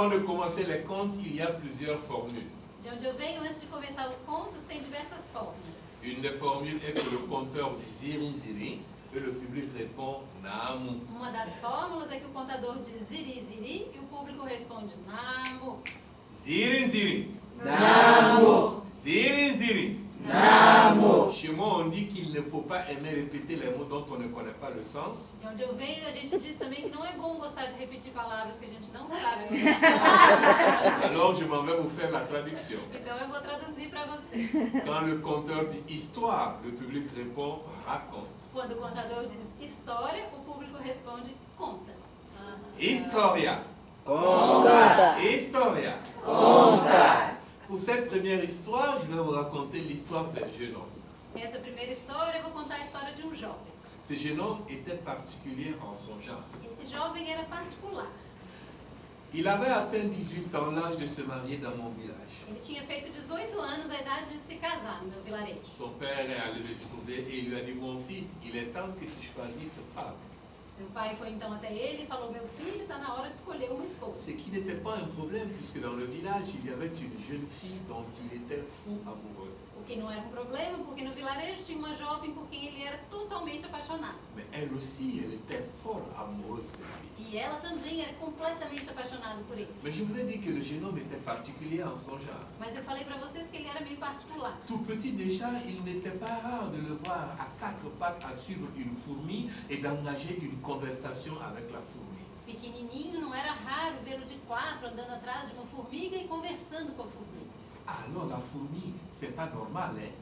avant de commencer les contes, il y a plusieurs formules. De onde eu venho, antes de começar os contos, tem diversas fórmulas. Une des formules est que le conteur dit ziri ziri et le public répond namu. Uma das fórmulas é que o contador diz ziri ziri e o público responde namu. Ziri ziri. Namu. Ziri ziri. Namu. Chez moi, on dit qu'il ne faut pas aimer répéter les mots dont on ne connaît pas le sens. De onde eu venho, a gente diz também que não é bom gostar de repetir palavras que a gente não sabe o significado. Alors, je m'en vais vous faire la traduction. Então eu vou traduzir para vocês. Quand le conteur dit histoire, le public répond raconte. Quando o contador diz história, o público responde conta. Historia. Conta. Historia. Conta. Pour cette première histoire, je vais vous raconter l'histoire d'un jeune homme. Essa primeira história, eu vou contar a história de um jovem. Ce jeune homme était particulier en son genre. Esse jovem era particular. Il avait atteint 18 ans, l'âge de se marier dans mon village. Ele tinha feito 18 anos, a idade de se casar no meu vilarejo. Son père est allé le trouver et il lui a dit, mon fils, il est temps que tu choisisses femme. Seu pai foi então até ele e falou, meu filho, está na hora de escolher uma esposa. Ce qui n'était pas un problème, puisque dans le village, il y avait une jeune fille dont il était fou amoureux. O que não era um problema, porque no vilarejo tinha uma jovem por quem ele era totalmente apaixonado. Mais elle aussi, elle était fort amoureuse de lui. E ela também era completamente apaixonada por ele. Mais je vous ai dit que le jeune homme était particulier en son genre. Mas eu falei para vocês que ele era meio particular. Tout petit déjà, il n'était pas rare de le voir à quatre pattes à suivre une fourmi et d'engager une conversation avec la fourmi. Pequenininho, não era raro vê-lo de quatro andando atrás de uma formiga e conversando com a formiga. Alors la fourmi, c'est pas normal, hein?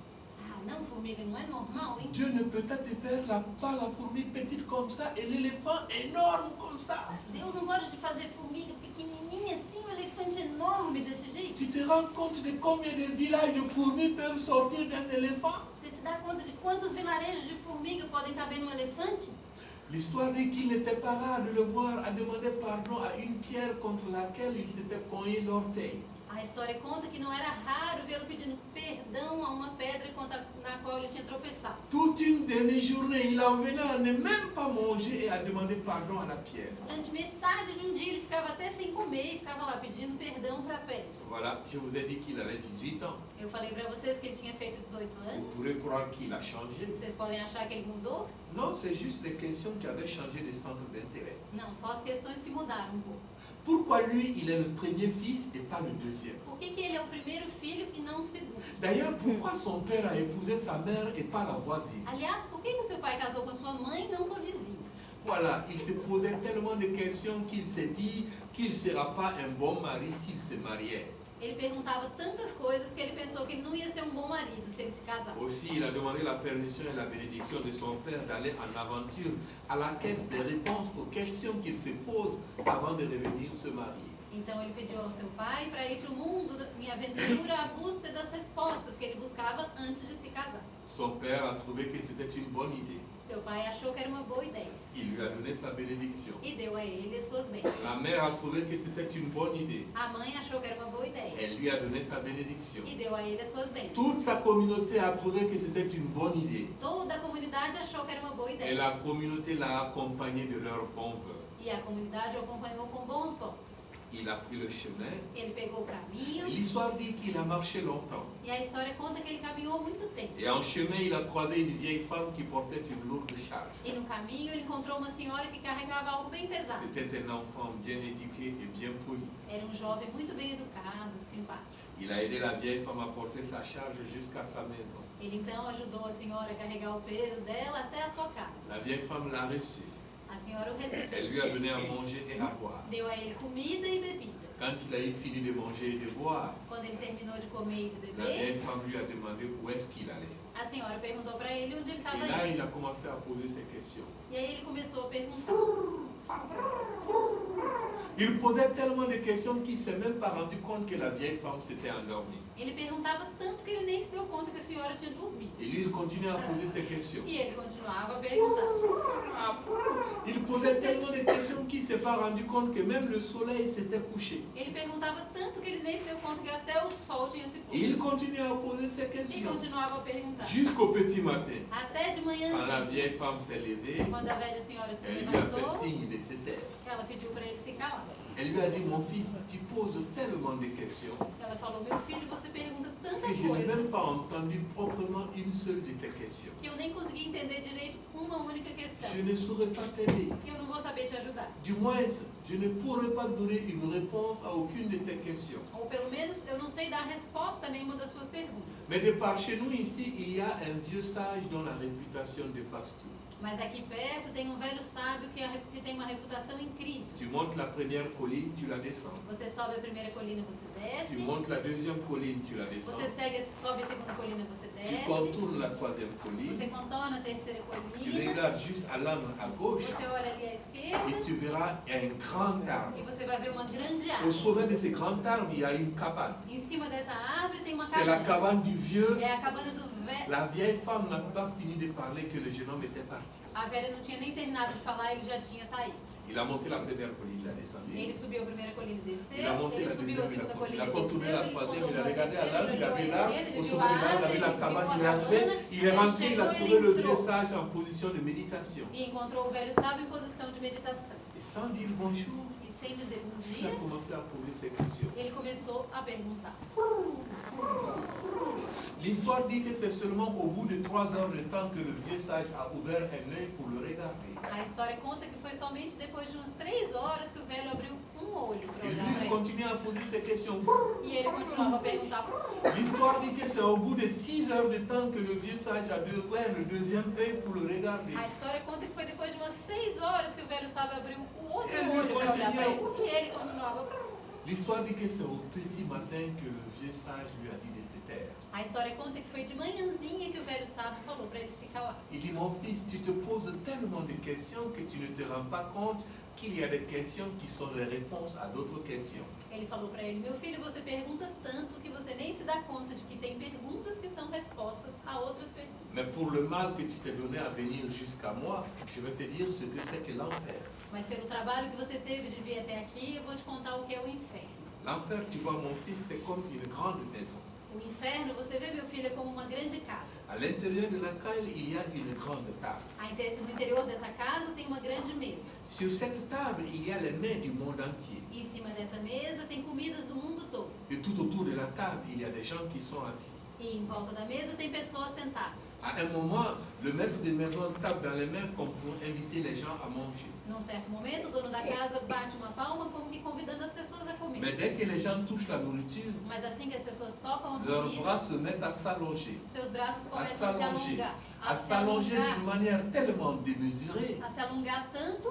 Ah, não, formiga não é normal, hein? Dieu ne peut pas te faire pas la fourmi petite comme ça et l'éléphant énorme comme ça. Deus não pode te fazer formiga pequenininha assim, um elefante enorme desse jeito. Tu te rends compte de combien de villages de fourmis peuvent sortir d'un éléphant? Você se dá conta de quantos vilarejos de formiga podem caber num elefante? L'histoire dit qu'il n'était pas rare de le voir à demander pardon à une pierre contre laquelle il s'était cogné l'orteil. A história conta que não era raro vê-lo pedindo perdão a uma pedra na qual ele tinha tropeçado. Toute une demi-journée, il en venait à ne même pas manger et à demander pardon à la pierre. Durante metade de um dia ele ficava até sem comer e ficava lá pedindo perdão para a pedra. Voilà, je vous ai dit qu'il avait 18 ans. Eu falei para vocês que ele tinha feito 18 Vous anos. pourrez croire qu'il a changé. Vocês podem achar que ele mudou? Non, c'est juste des questions qui avaient changé de centre d'intérêt. Não, só as questões que mudaram um pouco. Pourquoi lui, il est le premier fils et pas le deuxième? Por que ele é o primeiro filho e não o segundo? D'ailleurs, pourquoi son père a épousé sa mère et pas la voisine? Aliás, por que o seu pai casou com a sua mãe e não com a vizinha? Voilà, il se posait tellement de questions qu'il s'est dit qu'il ne sera pas un bon mari s'il se mariait. Ele perguntava tantas coisas que ele pensou que ele não ia ser um bom marido se ele se casasse. Aussi, il a demandé la permission et la bénédiction de son père d'aller en aventure à la quête des réponses aux questions qu'il se pose avant de revenir se marier. Então ele pediu ao seu pai para ir para o mundo em aventura à busca das respostas que ele buscava antes de se casar. Son père a trouvé que c'était une bonne idée. Seu pai achou que era uma boa ideia Il lui a donné sa bénédiction. e deu a ele as suas bênçãos. La mère a trouvé que c'était une bonne idée. A mãe achou que era uma boa ideia Elle lui a donné sa bénédiction. e deu a ele as suas bênçãos. Toute sa communauté a trouvé que c'était une bonne idée. Toda a comunidade achou que era uma boa Et ideia la communauté l'a accompagné de leurs bons vœux. e a comunidade o acompanhou com bons votos. Il a pris le chemin. Ele pegou o caminho L'histoire dit qu'il a marché longtemps. e a história conta que ele caminhou muito tempo. Et en chemin, il a croisé une vieille femme qui portait une lourde charge. E no caminho ele encontrou uma senhora que carregava algo bem pesado. C'était un enfant bien éduqué et bien poli. Era um jovem muito bem educado, simpático. Il a aidé la vieille femme à porter sa charge jusqu'à sa maison. Ele então ajudou a senhora a carregar o peso dela até a sua casa. La vieille femme l'a reçu. A senhora o recebeu. Elle lui a donné à manger et à boire. Deu a ele comida e bebida. Quand il a eu fini de manger et de boire, Quando ele terminou de comer e de la beber, vieille femme lui a demandé où est-ce qu'il allait. a senhora perguntou para ele onde ele Et estava là, indo. il a commencé à poser ses questions. E aí ele começou a perguntar. Il posait tellement de questions qu'il ne s'est même pas rendu compte que la vieille femme s'était endormie. Ele perguntava tanto que ele nem se deu conta que a senhora tinha dormido. Et lui, il continuait à poser ses questions. E ele continuava a perguntar. Il posait tellement de questions qu'il ne s'est pas rendu compte que même le soleil s'était couché. Ele perguntava tanto que ele nem se deu conta que até o sol tinha se Et posto. il continuait à poser ses E questions. continuava a perguntar. Jusqu'au petit matin. Até de Quand la manhãzinha, vieille femme s'est levée, quando a velha senhora se elle lui a fait levantou, signe de se taire. Ela pediu para ele se calar. Elle lui a dit, mon fils, tu poses tellement de questions Ela falou, meu filho, você pergunta tanta que je n'ai coisa même pas entendu proprement une seule de tes questions. que eu nem consegui entender direito uma única questão. Je ne saurais pas t'aider. E eu não vou saber te ajudar. Du moins, je ne pourrais pas donner une réponse à aucune de tes questions. Ou pelo menos eu não sei dar resposta a nenhuma das suas perguntas. Mais de par chez nous ici, il y a un vieux sage dont la réputation dépasse tout. Mas aqui perto tem um velho sábio que tem uma reputação incrível. Tu montes la première colline, tu la descends. Você sobe a primeira colina, você Tu desce. montes la deuxième colline, tu la descends. Você sobe a segunda colina, você Tu desce. contournes la troisième Você colline. contorna a terceira Tu colina. regardes juste à l'angle à gauche Você olha ali à esquerda et tu verras un grand e arbre. você vai ver uma grande Au árvore. sommet de ce grand arbre, il y a une cabane. Em cima dessa árvore tem uma C'est la cabana. cabane du vieux. É a cabana do velho. La vieille femme n'a pas fini de parler que le jeune homme était parti. A velha não tinha nem terminado de falar, ele já tinha saído. Il a monté la première colline, il a descendu. Ele subiu a primeira colina e desceu. Il a monté Ele la subiu a deuxième, segunda colina il a e contourné desceu. la Ele troisième, il a contornou a regardé à terceira, l'arbre, ele il a olhou vu à l'arbre, esquerda, ele au viu sommet a de l'arbre, il árvore, avait ele la viu cabane, a il est arrivé, cabana. il est Ele rentré, il a chegou, trouvé ele le vieux entrou sage en position de méditation. e encontrou o velho sábio em posição de meditação. Et sans dire bonjour, E sem dizer bom il a dia, commencé à poser ses questions. ele começou a perguntar. L'histoire dit que c'est seulement au bout de 3 heures de temps que le vieux sage a ouvert un œil pour le regarder. A história conta que foi somente depois de umas 3 horas que o velho abriu um olho para Et olhar lui, para il ele. continue à poser ses questions. E ele continuava a perguntar. L'histoire dit que c'est au bout de 6 heures de temps que le vieux sage a ouvert le deuxième œil pour le regarder. A história conta que foi depois de umas 6 horas que o velho sábio abriu o outro Ele olho para olhar para ele. continuou. E ele continuava. L'histoire dit que c'est au petit matin que le vieux sage lui a dit de se taire. A história conta que foi de manhãzinha que o velho sábio falou para ele se calar. Il dit, mon fils, tu te poses tellement de questions que tu ne te rends pas compte qu'il y a des questions qui sont les réponses à d'autres questions. Ele falou para ele, meu filho, você pergunta tanto que você nem se dá conta de que tem perguntas que são respostas a outras perguntas. Mais pour le mal que tu t'es donné à venir jusqu'à moi, je vais te dire ce que c'est que l'enfer. Mas pelo trabalho que você teve de vir até aqui, eu vou te contar o que é o inferno. L'enfer, tu vois, mon fils, c'est comme une grande maison. O inferno, você vê, meu filho, é como uma grande casa. À l'intérieur de laquelle il y a une grande table. No interior dessa casa tem uma grande mesa. Sur cette table, il y a les mets du monde entier. E em cima dessa mesa tem comidas do mundo todo. Et tout autour de la table, il y a des gens qui sont assis. E em volta da mesa tem pessoas sentadas. À un moment, le maître de maison tape dans les mains comme pour inviter les gens à manger. Num certo momento, o dono da casa bate uma palma como que convidando as pessoas a comer. Mais dès que les gens touchent la nourriture, Mas assim que as pessoas tocam a leurs comida, bras se mettent à s'allonger. seus braços À começam a se s'allonger. alongar. À s'allonger d'une manière tellement démesurée A se alongar tanto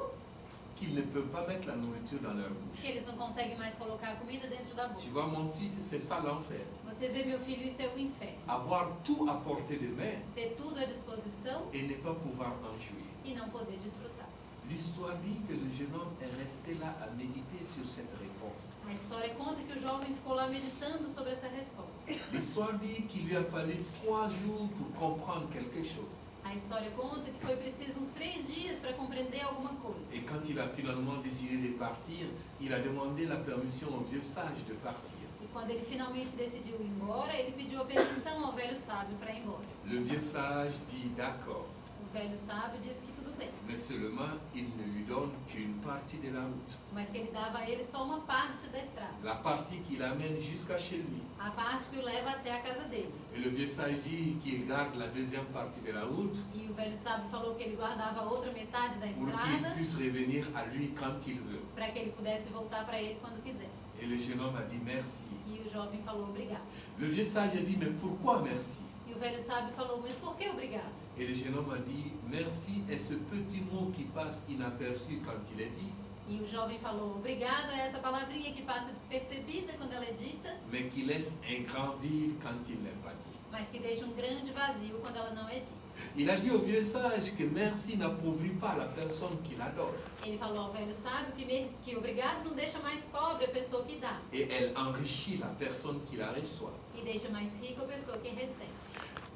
qu'ils ne peuvent pas mettre la nourriture dans leur que bouche. eles não conseguem mais colocar a comida dentro da boca. Tu vois, mon fils, c'est ça l'enfer. Você vê, meu filho, isso é o inferno. Avoir tout à portée de main Ter tudo à disposição et ne pas pouvoir en jouir. e não poder desfrutar. L'histoire dit que le jeune homme est resté là à méditer sur cette réponse. A história conta que o jovem ficou lá meditando sobre essa resposta. L'histoire dit qu'il lui a fallu 3 jours pour comprendre quelque chose. A história conta que foi preciso uns 3 dias para compreender alguma coisa. Et quand il a finalement décidé de partir, il a demandé la permission au vieux sage de partir. E quando ele finalmente decidiu ir embora, ele pediu a permissão ao velho sábio para ir embora. Le vieux sage dit d'accord, O velho sábio disse que tudo bem, mais seulement il ne lui donne qu'une partie de la route. mas que ele dava a ele só uma parte da estrada. La partie qui l'amène jusqu'à chez lui. A parte que o leva até a casa dele. Et le vieux sage dit qu'il garde la deuxième partie de la route E o velho sábio falou que ele guardava a outra metade da pour qu'il estrada puisse revenir à lui quand il veut. para que ele pudesse voltar para ele quando quisesse. Et le jeune homme a dit merci. E o jovem falou obrigado. Le vieux sage a dit mais pourquoi merci? E o velho sábio falou, mas por que obrigado? Et le jeune homme a dit merci est ce petit mot qui passe inaperçu quand il est dit, E o jovem falou, obrigado é essa palavrinha que passa despercebida quando ela é dita, mais qui laisse un grand vide quand il n'est pas dit. mas que deixa um grande vazio quando ela não é dita. Il a dit au vieux sage que merci n'appauvrit pas la personne qui l'adore. Ele falou ao velho sábio que obrigado não deixa mais pobre a pessoa que dá, Et elle enrichit la personne qui la reçoit. e deixa mais rica a pessoa que recebe.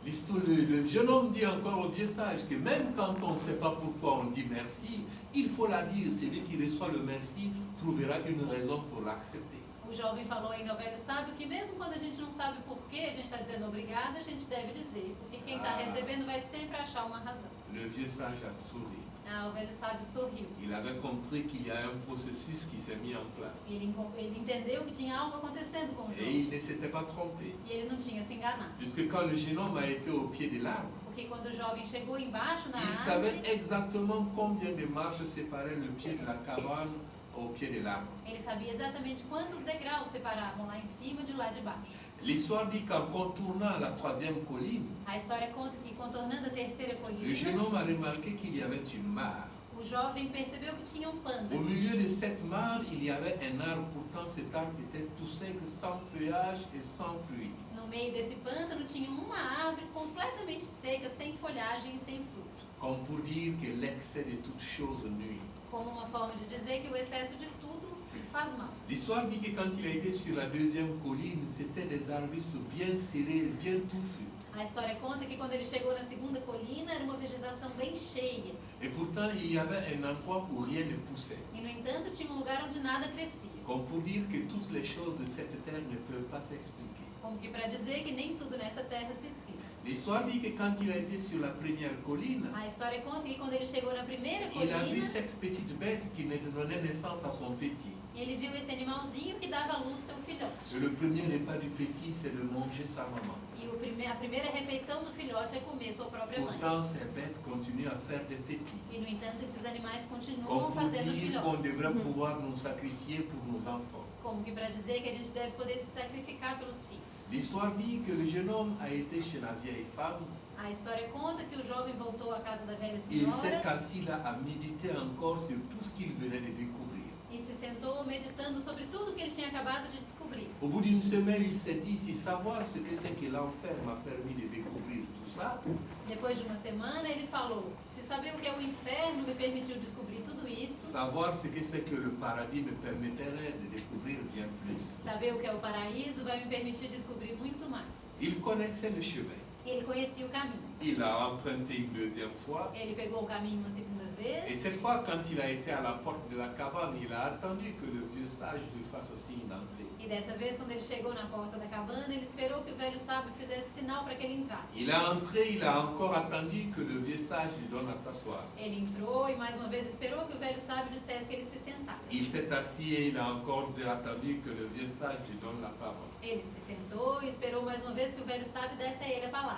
Le jeune homme dit encore au vieux sage que même quand on ne sait pas pourquoi on dit merci, il faut la dire. Celui qui reçoit le merci trouvera une raison pour l'accepter. O jovem falou ainda ao velho sábio que mesmo quando a gente não sabe por que a gente está dizendo obrigado, a gente deve dizer, porque quem está recebendo vai sempre achar uma razão. Le vieux sage a souri. Ah, o velho sábio sorriu. Il avait compris qu'il y a un processus qui s'est mis en place. Ele entendeu que tinha algo acontecendo com o Et jovem. il ne s'était pas trompé. E ele não tinha se enganado. Puisque quand le jeune homme a été au pied de l'arbre, Porque quando o jovem chegou embaixo da il savait árvore, exactement combien de marches séparaient le pied de la cabane au pied de l'arbre. ele sabia exatamente quantos degraus separavam lá em cima de lá de baixo. L'histoire dit qu'en contournant la troisième colline, A história conta que, contornando a terceira le jeune colina, homme a remarqué qu'il y avait une mare. o jovem percebeu que tinha um Au pântano. milieu de cette mare, il y avait un arbre. Pourtant, cet arbre était tout sec, sans feuillage et sans fruits. No meio desse pântano tinha uma árvore completamente seca, sem folhagem e sem fruto. Comme pour dire que l'excès de toutes choses nuit. Como uma forma de dizer que o excesso de tudo faz mal. L'histoire dit que quand il a été sur la deuxième colline, c'était des arbustes bien serrés, bien touffus. A história conta que quando ele chegou na segunda colina era uma vegetação bem cheia. Et pourtant, il y avait un endroit où rien ne poussait. E no entanto tinha um lugar onde nada crescia. Comme pour dire que toutes les choses de cette terre ne peuvent pas s'expliquer. Como que para dizer que nem tudo nessa terra se explica. L'histoire dit que quand il a été sur la première colline, A história conta que quando ele chegou na primeira il a vu colina, cette petite bête qui donnait naissance à son petit. ele viu esse animalzinho que dava à luz seu filhote. Et le premier repas du petit, c'est de manger sa maman. E a primeira refeição do filhote é comer sua própria mãe. Pourtant, ces bêtes continuent à faire des petits. E no entanto esses animais continuam Comme pour fazendo dire qu'on filhotes. devrait pouvoir nous sacrifier pour nos enfants. Como que para dizer que a gente deve poder se sacrificar pelos filhos. L'histoire dit que le jeune homme a été chez la vieille femme. A história conta que o jovem voltou à casa da velha Il s'est senhora assis là à méditer encore sur tout ce qu'il venait de découvrir. e se sentou meditando sobre tudo que ele tinha acabado de descobrir. Au bout d'une semaine, il s'est dit, si savoir ce que c'est que l'enfer m'a permis de découvrir tout ça, Depois de uma semana, ele falou: se saber o que é o inferno me permitiu descobrir tudo isso, savoir ce que c'est que le paradis me permettrait de découvrir bien plus. saber o que é o paraíso vai me permitir descobrir muito mais. Il connaissait le chemin. Ele conhecia o caminho. Il a emprunté une deuxième fois. Ele pegou o caminho uma segunda Et vez. cette fois, quand il a été à la porte de la cabane, il a attendu que le vieux sage lui fasse signe d'entrée. E dessa vez, quando ele chegou na porta da cabana, ele esperou que o velho sábio fizesse sinal para que ele entrasse. Il a entré, il a encore attendu que le vieux sage lui donne à s'asseoir. Ele entrou e mais uma vez esperou que o velho sábio dissesse que ele se sentasse. Il s'est assis et il a encore attendu que le vieux sage lui donne la parole. Ele se sentou e esperou mais uma vez que o velho sábio desse a ele a palavra.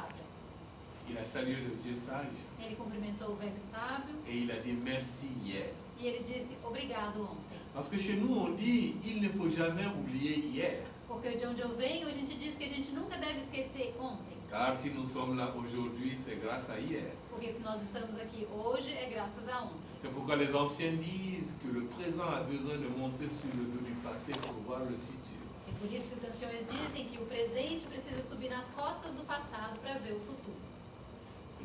Il a salué le vieux sage Ele cumprimentou o velho sábio et il a dit merci hier. e ele disse obrigado ontem. Parce que chez nous, on dit il ne faut jamais oublier hier. Porque de onde eu venho, a gente diz que a gente nunca deve esquecer ontem. Car si nous sommes là aujourd'hui, c'est grâce à hier. Porque se nós estamos aqui hoje, é graças a ontem. C'est pourquoi les anciens disent que le présent a besoin de monter sur le dos du passé pour voir le futur. É por isso que os anciões dizem que o presente precisa subir nas costas do passado para ver o futuro.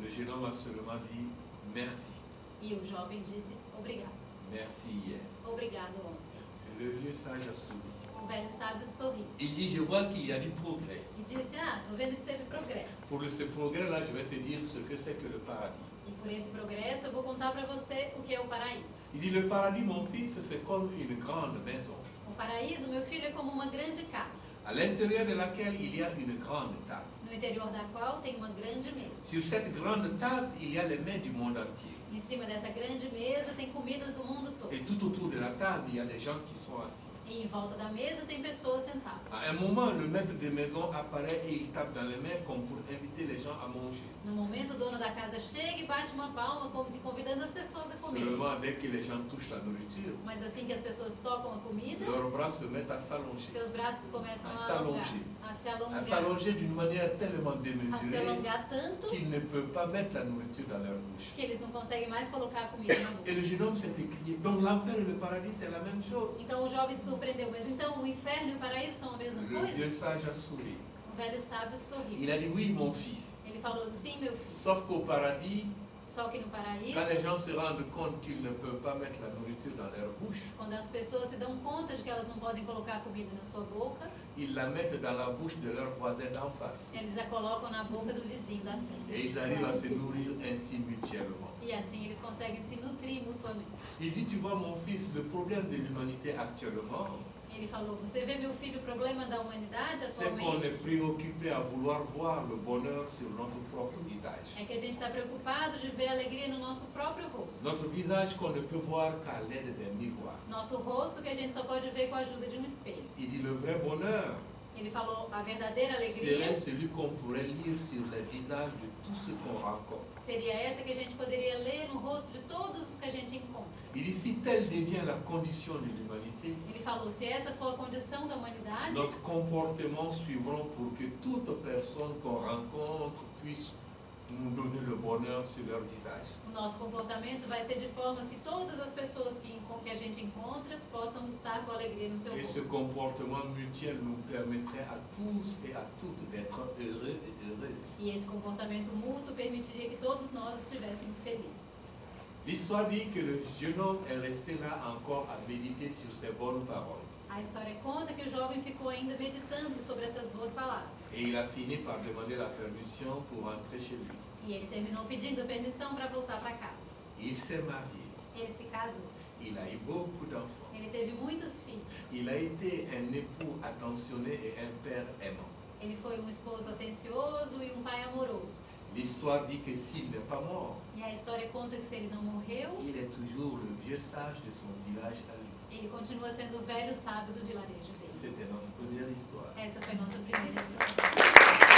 Le jeune homme a seulement dit merci. E o jovem disse obrigado. Merci hier. Obrigado ontem. Et le vieux sage a souri. O velho sábio sorriu Il dit, je vois qu'il y a du progrès. e disse: ah, tô vendo que teve progresso. Pour ce progrès-là, je vais te dire ce que c'est que le paradis. E por esse progresso eu vou contar para você o que é o paraíso. Il dit, le paradis, mon fils, c'est comme une grande maison, O paraíso, meu filho, é como uma grande casa, à l'intérieur de laquelle il y a une grande table. no interior da qual tem uma grande mesa. Sur cette grande table, il y a les mets du monde entier. Em cima dessa grande mesa tem comidas do mundo todo. Et tout autour de la table, il y a des gens qui sont assis. E em volta da mesa tem pessoas sentadas. À un moment, le maître de maison apparaît et il tape dans les mains comme pour inviter les gens à manger. No momento, o dono da casa chega e bate uma palma, convidando as pessoas a comer. Seulement, dès que les gens touchent la nourriture, Mas assim que as pessoas tocam a comida, leurs bras se mettent à s'allonger. seus braços começam A a se alongar, allonger. a se À alongar, s'allonger d'une manière tellement a se démesurée alongar tanto qu'ils ne peuvent pas mettre la nourriture dans leur bouche. que eles não conseguem mais colocar a comida na boca. Et le jeune homme s'est écrié. Donc l'enfer et le paradis, c'est la même chose. Então o jovem se surpreendeu, mas então o inferno e o paraíso são a mesma Le coisa? vieux sage a souri. O velho sábio sorriu. Il a dit oui, mon fils. Ele falou: sim, meu filho. Sauf qu'au paradis, Só que no paraíso, quand les gens se rendent compte qu'ils ne peuvent pas mettre la nourriture dans leur bouche, quando as pessoas se dão conta de que elas não podem colocar a comida na sua boca, ils la mettent dans la bouche de leur voisin d'en face. eles a colocam na boca do vizinho da frente. Et ils arrivent à se nourrir ainsi mutuellement. E assim eles conseguem se nutrir mutuamente. Il dit, tu vois mon fils, le problème de l'humanité actuellement, Ele falou, você vê meu filho, o problema da humanidade c'est qu'on est atualmente préoccupé à vouloir voir le bonheur sur notre propre visage. é que a gente está preocupado de ver a alegria no nosso próprio rosto. Notre visage qu'on ne peut voir qu'à l'aide d'un miroir. Nosso rosto que a gente só pode ver com a ajuda de um espelho. Il dit, le vrai bonheur, Ele falou, a verdadeira alegria serait celui qu'on pourrait lire sur les visages de tous ceux qu'on rencontre. seria essa que a gente poderia ler no rosto de todos os que a gente encontra. Il dit, si telle devient la condition de l'humanité, Ele falou, se essa for a condição da humanidade, notre comportement suivra pour que toute personne qu'on rencontre puisse nous donner le bonheur sur leur visage. o nosso comportamento vai ser de formas que todas as pessoas que a gente encontra possam estar com alegria no seu Et ce rosto. comportement mutuel nous permettrait à tous et à toutes d'être heureux et heureuses. E esse comportamento mútuo permitiria que todos nós estivéssemos felizes. L'histoire dit que le jeune homme est resté là encore à méditer sur ces bonnes paroles. A história conta que o jovem ficou ainda meditando sobre essas boas palavras. Et il a fini par demander la permission pour rentrer chez lui. E ele terminou pedindo permissão para voltar para casa. Il s'est marié. Ele se casou. Il a eu beaucoup d'enfants. Ele teve muitos filhos. Il a été un époux attentionné et un père aimant. Ele foi um esposo atencioso e um pai amoroso. L'histoire dit que s'il n'est pas mort, E a história conta que se ele não morreu, il est toujours le vieux sage de son village à lui. ele continua sendo o velho sábio do vilarejo dele. C'était notre première histoire. Essa foi a nossa primeira história.